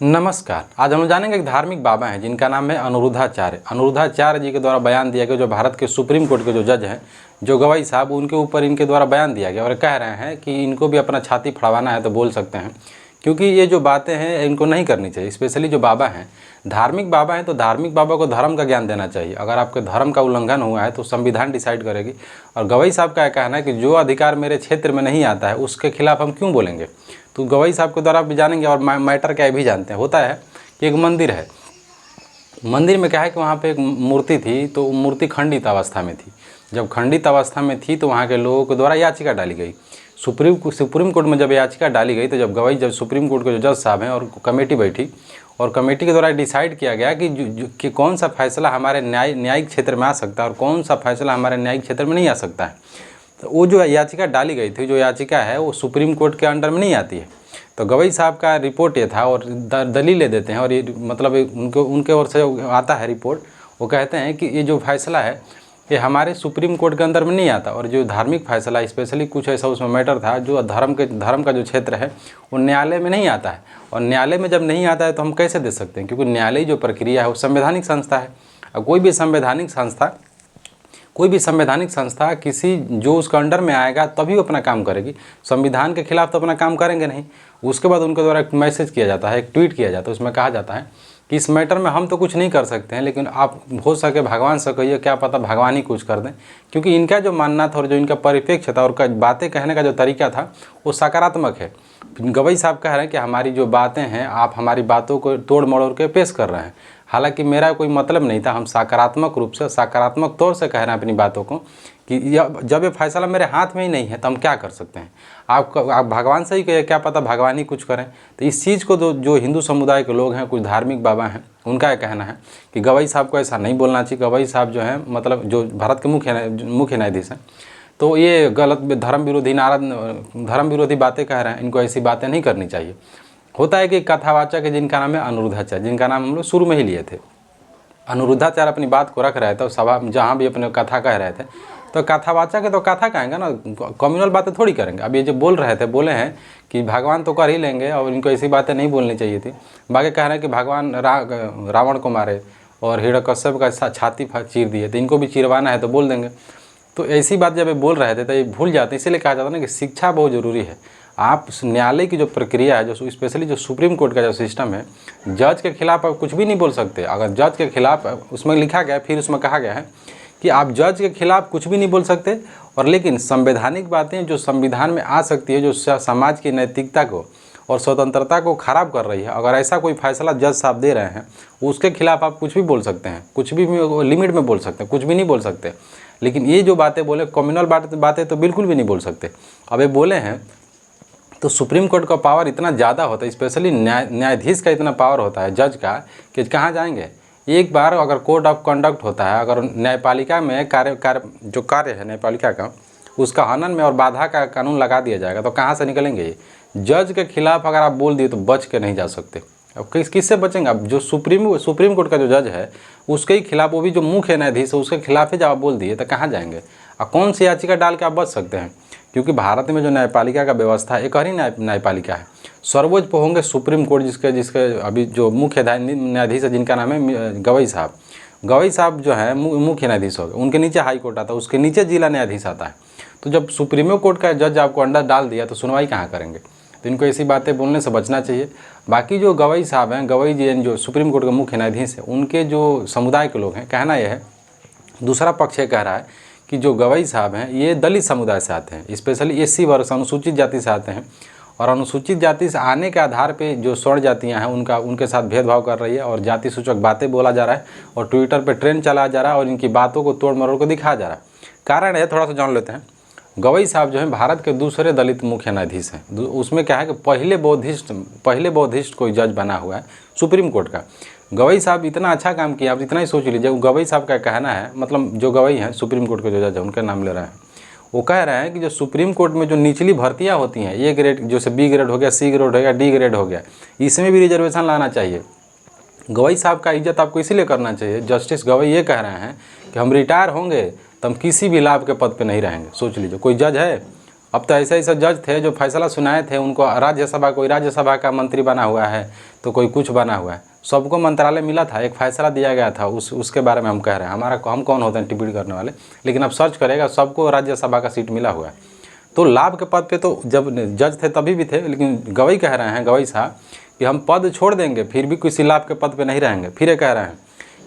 नमस्कार। आज हम जानेंगे एक धार्मिक बाबा हैं जिनका नाम है अनिरुद्धाचार्य। अनिरुद्धाचार्य जी के द्वारा बयान दिया गया, जो भारत के सुप्रीम कोर्ट के जो जज हैं, जो गवाई साहब, उनके ऊपर इनके द्वारा बयान दिया गया और कह रहे हैं कि इनको भी अपना छाती फड़वाना है तो बोल सकते हैं, क्योंकि ये जो बातें हैं इनको नहीं करनी चाहिए। स्पेशली जो बाबा हैं, धार्मिक बाबा हैं, तो धार्मिक बाबा को धर्म का ज्ञान देना चाहिए। अगर आपके धर्म का उल्लंघन हुआ है तो संविधान डिसाइड करेगी। और गवाई साहब का कहना है कि जो अधिकार मेरे क्षेत्र में नहीं आता है उसके खिलाफ हम क्यों बोलेंगे। तो गवाई साहब के द्वारा आप भी जानेंगे और मैटर क्या भी जानते हैं। होता है कि एक मंदिर है, मंदिर में क्या है कि वहाँ पे एक मूर्ति थी, तो मूर्ति खंडित अवस्था में थी। जब खंडित अवस्था में थी तो वहाँ के लोगों के द्वारा याचिका डाली गई सुप्रीम कोर्ट में। जब याचिका डाली गई तो जब सुप्रीम कोर्ट के जो जज साहब हैं और कमेटी बैठी और कमेटी के द्वारा डिसाइड किया गया कि कौन सा फैसला हमारे न्यायिक क्षेत्र में आ सकता है और कौन सा फैसला हमारे न्यायिक क्षेत्र में नहीं आ सकता है। तो वो जो याचिका डाली गई थी, जो याचिका है वो सुप्रीम कोर्ट के अंडर में नहीं आती है। तो गवई साहब का रिपोर्ट ये था और दलीलें देते हैं, और ये मतलब उनके ओर से आता है रिपोर्ट। वो कहते हैं कि ये जो फैसला है ये हमारे सुप्रीम कोर्ट के अंदर में नहीं आता, और जो धार्मिक फैसला स्पेशली कुछ ऐसा उसमें मैटर था जो धर्म का जो क्षेत्र है वो न्यायालय में नहीं आता है। और न्यायालय में जब नहीं आता है तो हम कैसे दे सकते हैं, क्योंकि न्यायालय जो प्रक्रिया है वो संवैधानिक संस्था है। और कोई भी संवैधानिक संस्था किसी जो उसका अंडर में आएगा तभी वो अपना काम करेगी। संविधान के खिलाफ तो अपना काम करेंगे नहीं। उसके बाद उनके द्वारा एक मैसेज किया जाता है, एक ट्वीट किया जाता है, उसमें कहा जाता है कि इस मैटर में हम तो कुछ नहीं कर सकते हैं, लेकिन आप हो सके भगवान से कहिए, क्या पता भगवान ही कुछ कर दें। क्योंकि इनका जो मानना था और जो इनका परिप्रेक्ष्य था और बातें कहने का जो तरीका था वो सकारात्मक है। गवई साहब कह रहे हैं कि हमारी जो बातें हैं, आप हमारी बातों को तोड़ मरोड़ के पेश कर रहे हैं। हालांकि मेरा कोई मतलब नहीं था, हम सकारात्मक रूप से, सकारात्मक तौर से कह रहे हैं अपनी बातों को कि जब ये फैसला मेरे हाथ में ही नहीं है तो हम क्या कर सकते हैं। आप भगवान से ही कहिए, क्या पता भगवान ही कुछ करें। तो इस चीज़ को जो हिंदू समुदाय के लोग हैं, कुछ धार्मिक बाबा हैं, उनका यह कहना है कि गवई साहब को ऐसा नहीं बोलना चाहिए। गवई साहब जो है मतलब जो भारत के मुख्य न्यायाधीश हैं, तो ये गलत धर्म विरोधी बातें कह रहे हैं, इनको ऐसी बातें नहीं करनी चाहिए। होता है कि कथावाचक है जिनका नाम है अनिरुद्धाचार्य, जिनका नाम हम लोग शुरू में ही लिए थे। अनिरुद्धाचार्य अपनी बात को रख रहे थे और सभा जहाँ भी अपने कथा कह रहे थे, तो कथावाचक है तो कथा कहेंगे ना, कम्युनल बातें थोड़ी करेंगे। अब ये जो बोल रहे थे, बोले हैं कि भगवान तो कर ही लेंगे और इनको ऐसी बातें नहीं बोलनी चाहिए थी। बाकी कह रहे हैं कि भगवान रावण को मारे और हिरण्यकश्यप का छाती चीर दिए, तो इनको भी चिरवाना है तो बोल देंगे। तो ऐसी बात जब ये बोल रहे थे तो ये भूल जाते, इसीलिए कहा जाता है ना कि शिक्षा बहुत ज़रूरी है। आप न्यायालय की जो प्रक्रिया है, जो स्पेशली जो सुप्रीम कोर्ट का जो सिस्टम है, जज के खिलाफ आप कुछ भी नहीं बोल सकते। अगर जज के खिलाफ उसमें लिखा गया, फिर उसमें कहा गया है कि आप जज के खिलाफ कुछ भी नहीं बोल सकते, और लेकिन संवैधानिक बातें जो संविधान में आ सकती है, जो समाज की नैतिकता को और स्वतंत्रता को खराब कर रही है, अगर ऐसा कोई फैसला जज साहब दे रहे हैं उसके खिलाफ आप कुछ भी बोल सकते हैं, कुछ भी लिमिट में बोल सकते हैं, कुछ भी नहीं बोल सकते। लेकिन ये जो बातें बोले, कम्युनल बातें तो बिल्कुल भी नहीं बोल सकते। अब ये बोले हैं तो सुप्रीम कोर्ट का पावर इतना ज़्यादा होता है, स्पेशली न्यायाधीश का इतना पावर होता है, जज का, कि कहाँ जाएंगे। एक बार अगर कोड ऑफ कंडक्ट होता है, अगर न्यायपालिका में कार्य है न्यायपालिका का, उसका हनन में और बाधा का कानून लगा दिया जाएगा, तो कहाँ से निकलेंगे ये। जज के खिलाफ अगर आप बोल दिए तो बच के नहीं जा सकते। अब किससे बचेंगे। अब जो सुप्रीम कोर्ट का जो जज है उसके ही खिलाफ, वो भी जो मुख्य न्यायाधीश है उसके खिलाफ ही जब आप बोल दिए तो कहाँ जाएंगे। और कौन सी याचिका डाल के आप बच सकते हैं, क्योंकि भारत में जो न्यायपालिका का व्यवस्था है, एक ही न्यायपालिका है। सर्वोच्च होंगे सुप्रीम कोर्ट, जिसके अभी जो मुख्य न्यायाधीश है जिनका नाम है गवई साहब। गवई साहब जो है मुख्य न्यायाधीश हो गए, उनके नीचे हाई कोर्ट आता है, उसके नीचे जिला न्यायाधीश आता है। तो जब सुप्रीमो कोर्ट का जज आपको अंडर डाल दिया तो सुनवाई कहाँ करेंगे। तो इनको ऐसी बातें बोलने से बचना चाहिए। बाकी जो गवई साहब हैं, गवई जी जो सुप्रीम कोर्ट के मुख्य न्यायाधीश हैं, उनके जो समुदाय के लोग हैं, कहना यह है, दूसरा पक्ष ये कह रहा है कि जो गवई साहब हैं ये दलित समुदाय से आते हैं, स्पेशली एससी वर्ग से, अनुसूचित जाति से आते हैं। और अनुसूचित जाति से आने के आधार पे जो स्वर्ण जातियां हैं उनके साथ भेदभाव कर रही है और जाति सूचक बातें बोला जा रहा है और ट्विटर पे ट्रेंड चलाया जा रहा है और इनकी बातों को तोड़ मरोड़ को दिखाया जा रहा है। कारण है, थोड़ा सा जान लेते हैं। गवई साहब जो है भारत के दूसरे दलित मुख्य न्यायाधीश हैं। उसमें क्या है कि पहले बौद्धिस्ट कोई जज बना हुआ है सुप्रीम कोर्ट का। गवई साहब इतना अच्छा काम किया, आप इतना ही सोच लीजिए। गवई साहब का कहना है, मतलब जो गवई हैं सुप्रीम कोर्ट के जो जज है उनका नाम ले रहे हैं, वो कह रहे हैं कि जो सुप्रीम कोर्ट में जो निचली भर्तियां होती हैं, ए ग्रेड, जैसे बी ग्रेड हो गया, सी ग्रेड हो गया, डी ग्रेड हो गया, इसमें भी रिजर्वेशन लाना चाहिए। गवई साहब का इज्जत आपको इसीलिए करना चाहिए। जस्टिस गवई ये कह रहे हैं कि हम रिटायर होंगे तो हम किसी भी लाभ के पद पे नहीं रहेंगे। सोच लीजिए, कोई जज है अब तो ऐसे ऐसे जज थे जो फैसला सुनाए थे, उनको राज्यसभा, कोई राज्यसभा का मंत्री बना हुआ है तो कोई कुछ बना हुआ है, सबको मंत्रालय मिला था, एक फैसला दिया गया था, उसके बारे में हम कह रहे हैं। हम कौन होते हैं टिप्पणी करने वाले, लेकिन अब सर्च करेगा सबको राज्यसभा का सीट मिला हुआ है। तो लाभ के पद पे तो जब जज थे तभी भी थे, लेकिन गवई कह रहे हैं, गवई साहब, कि हम पद छोड़ देंगे फिर भी किसी लाभ के पद पे नहीं रहेंगे। फिर ये कह रहे हैं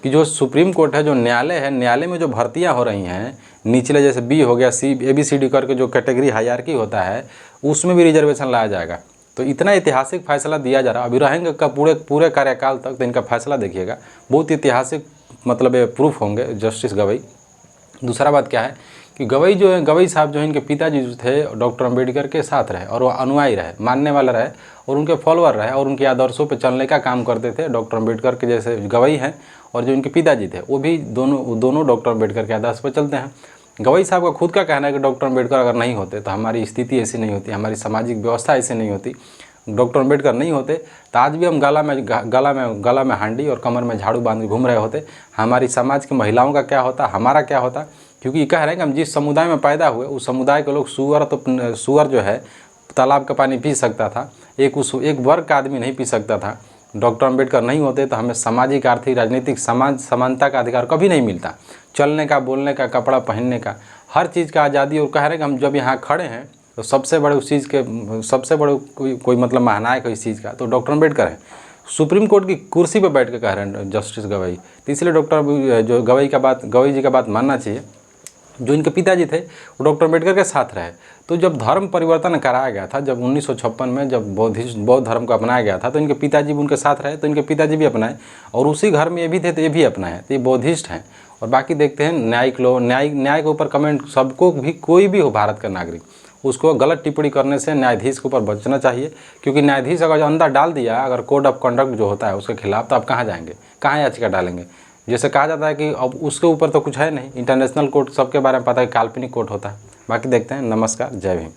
कि जो सुप्रीम कोर्ट है, जो न्यायालय है, न्यायालय में जो भर्तियां हो रही हैं निचले, जैसे बी हो गया, सी, ABCD करके जो कैटेगरी हायरार्की होता है, उसमें भी रिजर्वेशन लाया जाएगा। तो इतना ऐतिहासिक फैसला दिया जा रहा, अभी रहेंगे का पूरे कार्यकाल तक, तो इनका फैसला देखिएगा, बहुत ऐतिहासिक मतलब प्रूफ होंगे जस्टिस गवई। दूसरा बात क्या है कि गवई जो है, गवई साहब जो है, इनके पिताजी जो थे डॉक्टर अम्बेडकर के साथ रहे और वो अनुयायी रहे, मानने वाला रहे और उनके फॉलोअर रहे और उनके आदर्शों पे चलने का काम करते थे। डॉक्टर अम्बेडकर के जैसे गवई हैं और जो इनके पिताजी थे वो भी दोनों डॉक्टर अम्बेडकर के आदर्श पर चलते हैं। गवई साहब का खुद का कहना है कि डॉक्टर अम्बेडकर अगर नहीं होते तो हमारी स्थिति ऐसी नहीं होती, हमारी सामाजिक व्यवस्था ऐसी नहीं होती। डॉक्टर अम्बेडकर नहीं होते तो आज भी हम गला में हांडी और कमर में झाड़ू बांध के घूम रहे होते। हमारी समाज की महिलाओं का क्या होता, हमारा क्या होता, क्योंकि ये कह रहे हैं कि हम जिस समुदाय में पैदा हुए उस समुदाय के लोग, सुअर जो है तालाब का पानी पी सकता था, एक वर्ग का आदमी नहीं पी सकता था। डॉक्टर अम्बेडकर नहीं होते तो हमें सामाजिक, आर्थिक, राजनीतिक समानता का अधिकार कभी नहीं मिलता, चलने का, बोलने का, कपड़ा पहनने का, हर चीज़ का आज़ादी। और कह रहे हैं कि हम जब यहाँ खड़े हैं तो सबसे बड़े उस चीज़ के, सबसे बड़े कोई मतलब महानायक है इस चीज़ का तो डॉक्टर अम्बेडकर है। सुप्रीम कोर्ट की कुर्सी पर बैठ के कह रहे हैं जस्टिस गवई। तो इसलिए गवई जी का बात मानना चाहिए। जो इनके पिताजी थे वो डॉक्टर अम्बेडकर के साथ रहे। तो जब धर्म परिवर्तन कराया गया था, जब 1956 में जब बौद्ध धर्म को अपनाया गया था, तो इनके पिताजी भी उनके साथ रहे, तो इनके पिताजी भी अपनाए और उसी घर में ये भी थे तो ये भी अपनाए, तो ये बौद्धिस्ट हैं। और बाकी देखते हैं न्यायिक लोग, न्याय के ऊपर कमेंट, सबको भी, कोई भी हो भारत का नागरिक, उसको गलत टिप्पणी करने से न्यायाधीश के ऊपर बचना चाहिए। क्योंकि न्यायाधीश अगर अंदर डाल दिया, अगर कोड ऑफ कंडक्ट जो होता है उसके खिलाफ, तो आप कहाँ जाएंगे, कहाँ याचिका डालेंगे। जैसे कहा जाता है कि अब उसके ऊपर तो कुछ है नहीं, इंटरनेशनल कोर्ट सबके बारे में पता है, काल्पनिक कोर्ट होता है। बाकी देखते हैं। नमस्कार, जय भीम।